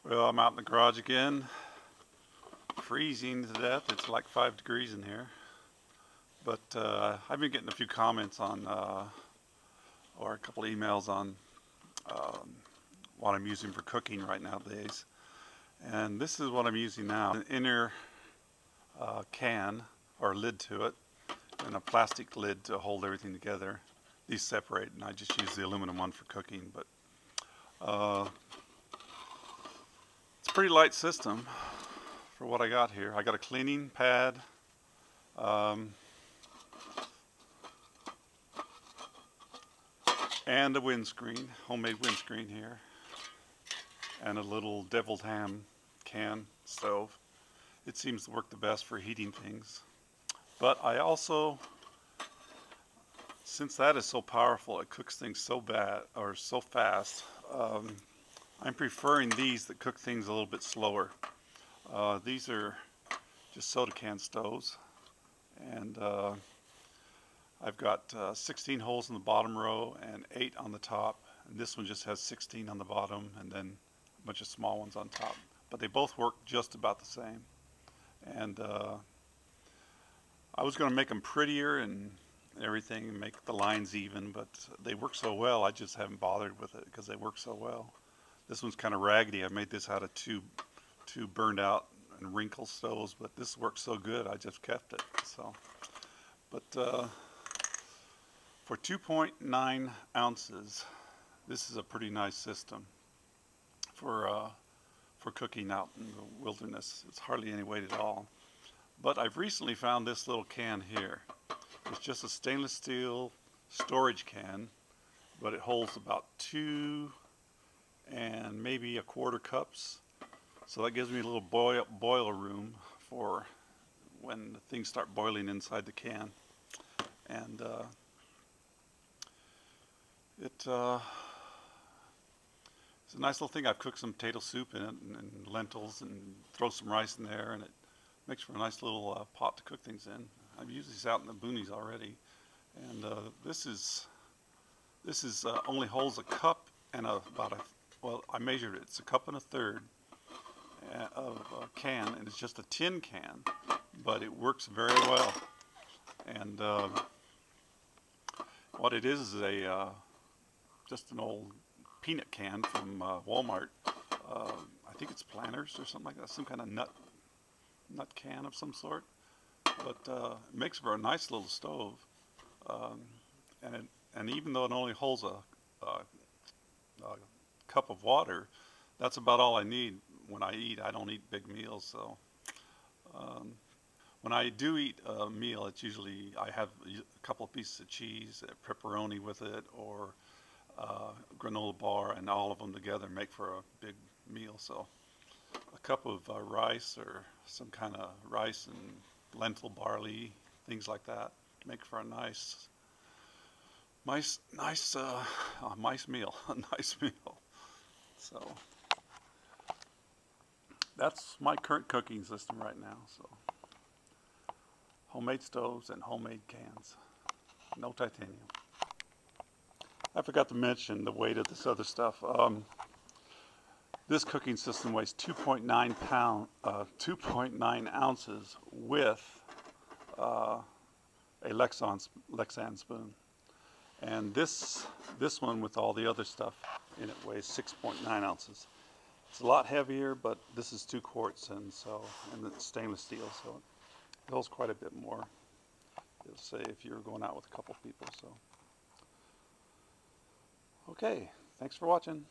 Well, I'm out in the garage again, freezing to death. It's like 5 degrees in here. But I've been getting a few comments on, or a couple emails on what I'm using for cooking right nowadays. And this is what I'm using now. An inner can or lid to it, and a plastic lid to hold everything together. These separate, and I just use the aluminum one for cooking. But it's a pretty light system for what I got here. I got a cleaning pad, and a windscreen, homemade windscreen here, and a little deviled ham can stove. It seems to work the best for heating things. But I also, since that is so powerful, it cooks things so bad or so fast, I'm preferring these that cook things a little bit slower. These are just soda can stoves, and I've got 16 holes in the bottom row and 8 on the top, and this one just has 16 on the bottom and then a bunch of small ones on top. But they both work just about the same. And I was going to make them prettier and everything and make the lines even, but they work so well I just haven't bothered with it because they work so well. This one's kind of raggedy. I made this out of two burned out and wrinkled stoves, but this works so good I just kept it. So, but for 2.9 ounces, this is a pretty nice system for cooking out in the wilderness. It's hardly any weight at all. But I've recently found this little can here. It's just a stainless steel storage can, but it holds about 2 and maybe a quarter cups. So that gives me a little boiler room for when things start boiling inside the can. And it's a nice little thing. I've cooked some potato soup in it and lentils and throw some rice in there, and it makes for a nice little pot to cook things in. I've used these out in the boonies already, and this only holds a cup and well, I measured it. It's a cup and a third of a can, and it's just a tin can, but it works very well. And what it is a just an old peanut can from Walmart. I think it's Planters or something like that, some kind of nut can of some sort. But it makes for a nice little stove, and even though it only holds a cup of water, that's about all I need when I eat. I don't eat big meals, so when I do eat a meal, it's usually I have a couple of pieces of cheese, pepperoni with it, or granola bar, and all of them together make for a big meal. So a cup of rice or some kind of rice and lentil, barley, things like that make for a nice meal, a nice meal. So that's my current cooking system right now. So homemade stoves and homemade cans, no titanium. I forgot to mention the weight of this other stuff. This cooking system weighs 2.9 ounces with a Lexan spoon, and this one with all the other stuff in it weighs 6.9 ounces. It's a lot heavier, but this is 2 quarts, and it's stainless steel, so it holds quite a bit more. It'll say if you're going out with a couple people. So, okay, thanks for watching.